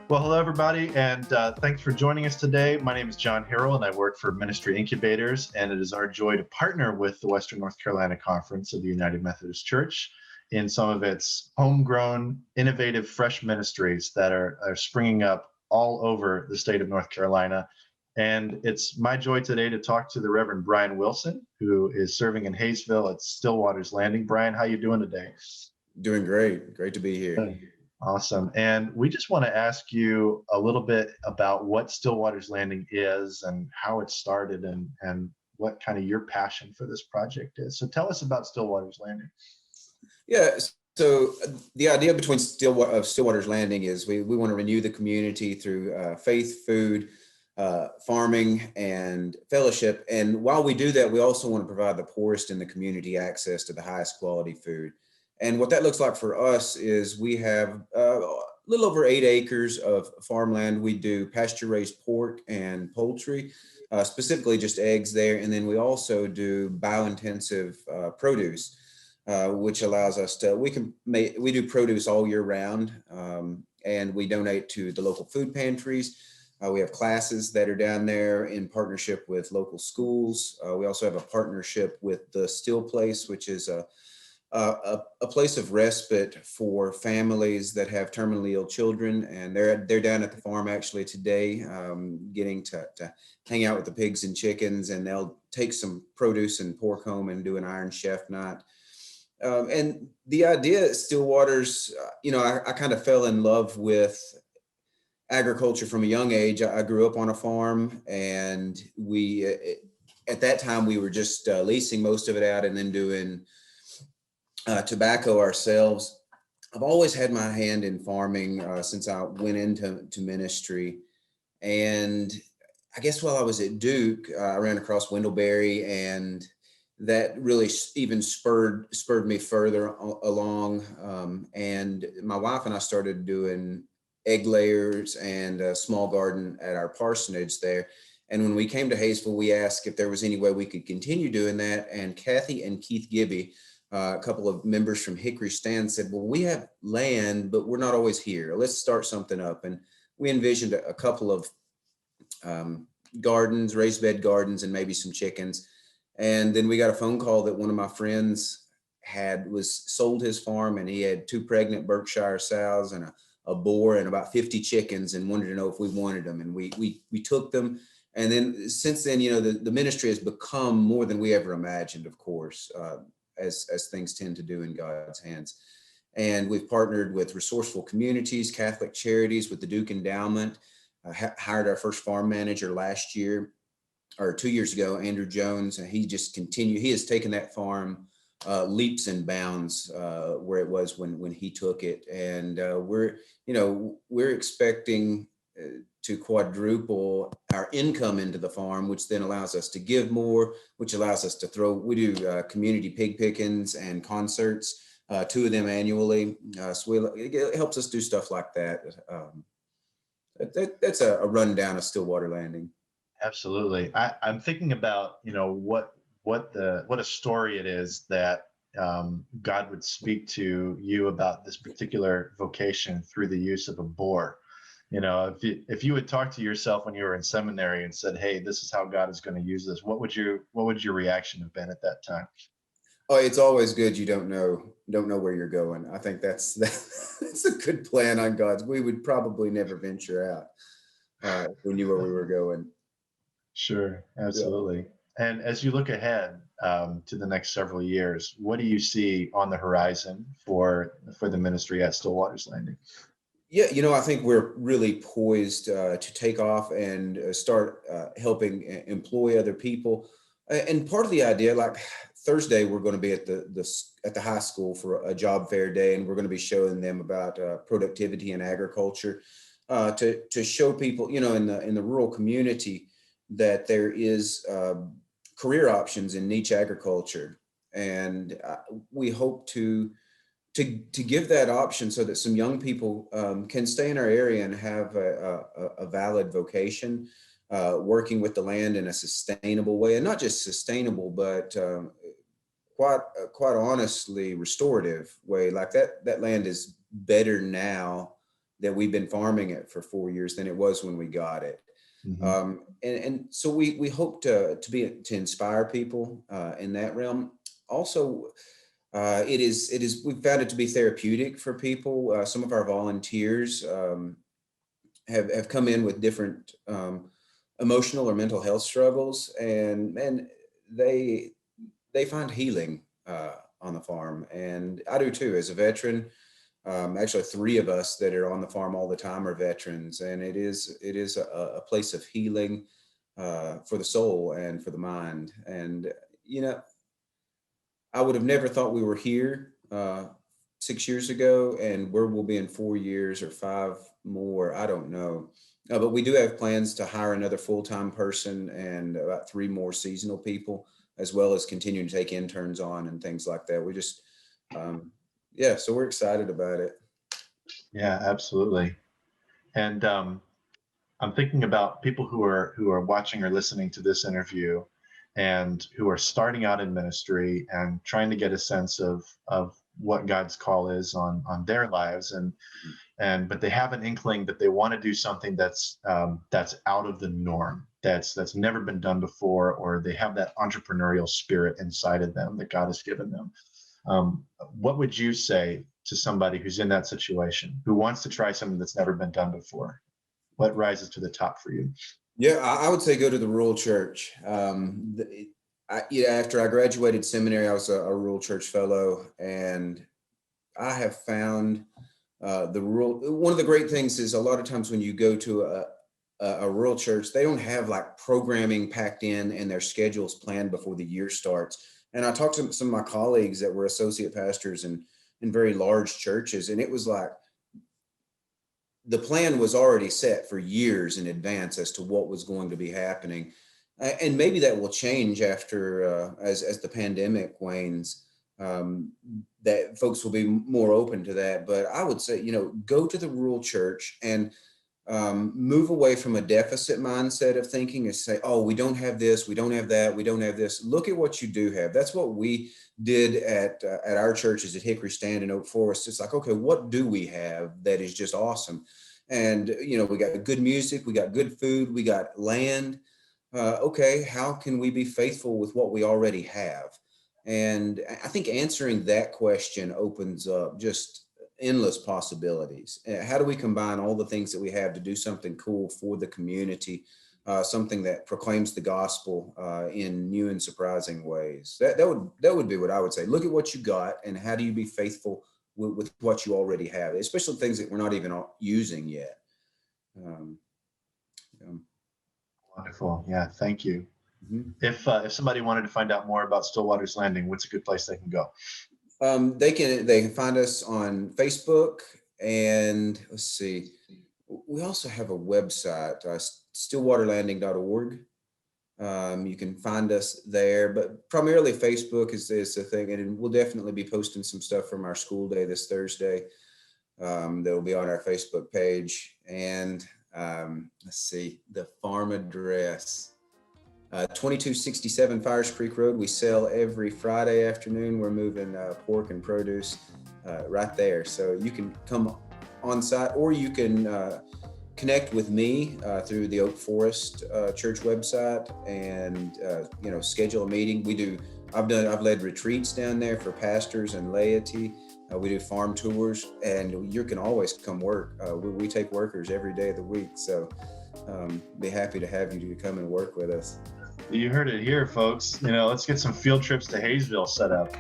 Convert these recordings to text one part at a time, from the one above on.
Well, hello, everybody, and thanks for joining us today. My name is John Harrell, and I work for Ministry Incubators, and it is our joy to partner with the Western North Carolina Conference of the United Methodist Church in some of its homegrown, innovative, fresh ministries that are springing up all over the state of North Carolina. And it's my joy today to talk to the Reverend Bryan Wilson, who is serving in Hayesville at Stillwater's Landing. Bryan, how you doing today? Doing great. Great to be here. Awesome. And we just want to ask you a little bit about what Stillwater's Landing is and how it started and what kind of your passion for this project is. So tell us about Stillwater's Landing. Yeah. So the idea between Stillwater's Landing is we want to renew the community through faith, food, farming, and fellowship. And while we do that, we also want to provide the poorest in the community access to the highest quality food. And what that looks like for us is we have a little over 8 acres of farmland. We do pasture-raised pork and poultry, specifically just eggs there. And then we also do biointensive produce, which allows us to, we do produce all year round, and we donate to the local food pantries. We have classes that are down there in partnership with local schools. We also have a partnership with the Still Place, which is a place of respite for families that have terminally ill children, and they're down at the farm actually today, getting to hang out with the pigs and chickens, and they'll take some produce and pork home and do an Iron Chef night. And the idea at Stillwater's, I kind of fell in love with agriculture from a young age. I grew up on a farm, and at that time we were just leasing most of it out and then doing tobacco ourselves. I've always had my hand in farming since I went into ministry. And I guess while I was at Duke, I ran across Wendellberry, and that really even spurred me further along. And my wife and I started doing egg layers and a small garden at our parsonage there. And when we came to Hayesville, we asked if there was any way we could continue doing that. And Kathy and Keith Gibby, a couple of members from Hickory Stand, said, well, we have land, but we're not always here. Let's start something up. And we envisioned a couple of gardens, raised bed gardens, and maybe some chickens. And then we got a phone call that one of my friends sold his farm, and he had 2 pregnant Berkshire sows and a boar and about 50 chickens, and wanted to know if we wanted them. And we took them. And then since then, the ministry has become more than we ever imagined, of course, as things tend to do in God's hands. And we've partnered with resourceful communities, Catholic charities, with the Duke Endowment, hired our first farm manager last year, or 2 years ago, Andrew Jones, and he has taken that farm leaps and bounds where it was when he took it. And we're expecting to quadruple our income into the farm, which then allows us to give more, which allows us to we do community pig pickings and concerts, 2 of them annually. So it helps us do stuff like that. That's a rundown of Stillwater Landing. Absolutely. I'm thinking about, what a story it is that God would speak to you about this particular vocation through the use of a boar. If you would talk to yourself when you were in seminary and said, "Hey, this is how God is going to use this," what would your reaction have been at that time? Oh, it's always good you don't know where you're going. I think that's a good plan on God's. We would probably never venture out if we knew where we were going. Sure, Yeah. absolutely. And as you look ahead to the next several years, what do you see on the horizon for the ministry at Stillwater's Landing? Yeah, I think we're really poised to take off and start helping employ other people. And part of the idea, like Thursday, we're going to be at the high school for a job fair day, and we're going to be showing them about productivity in agriculture, to show people, in the rural community, that there is career options in niche agriculture, and we hope to give that option so that some young people can stay in our area and have a valid vocation, working with the land in a sustainable way, and not just sustainable, but quite honestly restorative way. Like that land is better now that we've been farming it for 4 years than it was when we got it. Mhm. And so we hope to inspire people in that realm. Also, we've found it to be therapeutic for people. Some of our volunteers have come in with different emotional or mental health struggles, and they they find healing on the farm, and I do too as a veteran. Actually, three of us that are on the farm all the time are veterans, and it is a place of healing for the soul and for the mind. And you know, I would have never thought we were here 6 years ago, and where we'll be in 4 years or five more, I don't know. But we do have plans to hire another full-time person and about three more seasonal people, as well as continuing to take interns on and things like that. We just, yeah, so we're excited about it. Yeah, absolutely. And I'm thinking about people who are watching or listening to this interview, and who are starting out in ministry and trying to get a sense of what God's call is on their lives, and but they have an inkling that they want to do something that's out of the norm, that's never been done before, or they have that entrepreneurial spirit inside of them that God has given them. What would you say to somebody who's in that situation, who wants to try something that's never been done before? What rises to the top for you? Yeah, I would say go to the rural church. After I graduated seminary, I was a rural church fellow, and I have found the rural. One of the great things is a lot of times when you go to a rural church, they don't have like programming packed in and their schedules planned before the year starts. And I talked to some of my colleagues that were associate pastors in very large churches, and it was like the plan was already set for years in advance as to what was going to be happening. And maybe that will change after as the pandemic wanes. That folks will be more open to that. But I would say, go to the rural church and move away from a deficit mindset of thinking and say, oh, we don't have this, we don't have that, we don't have this. Look at what you do have. That's what we did at our churches at Hickory Stand and Oak Forest. It's like, okay, what do we have that is just awesome? And, we got good music, we got good food, we got land. Okay, how can we be faithful with what we already have? And I think answering that question opens up just endless possibilities. How do we combine all the things that we have to do something cool for the community, something that proclaims the gospel in new and surprising ways? That would be what I would say. Look at what you got, and how do you be faithful with what you already have, especially things that we're not even using yet. Yeah. Wonderful. Yeah, thank you. Mhm. If somebody wanted to find out more about Stillwater's Landing, what's a good place they can go? They can find us on Facebook, and let's see, we also have a website, stillwaterlanding.org. You can find us there, but primarily Facebook is the thing, and we'll definitely be posting some stuff from our school day this Thursday. That will be on our Facebook page. And let's see, the farm address. 2267 Fires Creek Road. We sell every Friday afternoon. We're moving pork and produce right there. So you can come on site, or you can connect with me through the Oak Forest Church website, and schedule a meeting. I've led retreats down there for pastors and laity. We do farm tours, and you can always come work. We take workers every day of the week. So be happy to have you to come and work with us. You heard it here, folks. Let's get some field trips to Hayesville set up.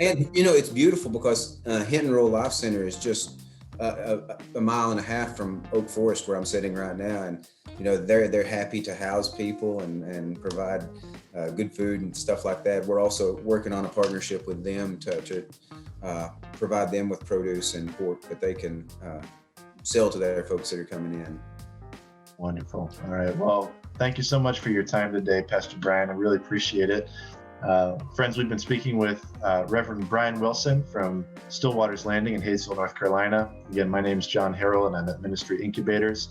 And it's beautiful because Hinton Rural Life Center is just a mile and a half from Oak Forest, where I'm sitting right now, and they're happy to house people and provide good food and stuff like that. We're also working on a partnership with them to provide them with produce and pork that they can sell to their folks that are coming in. Wonderful. All right. Well, thank you so much for your time today, Pastor Bryan. I really appreciate it. Friends, we've been speaking with Reverend Bryan Wilson from Stillwater's Landing in Hayesville, North Carolina. Again, my name is John Harrell, and I'm at Ministry Incubators.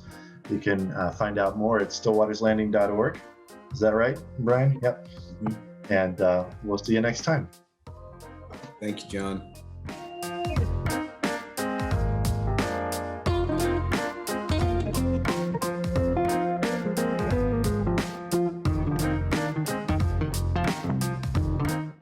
You can find out more at stillwaterslanding.org. Is that right, Bryan? Yep. Mm-hmm. And we'll see you next time. Thank you, John.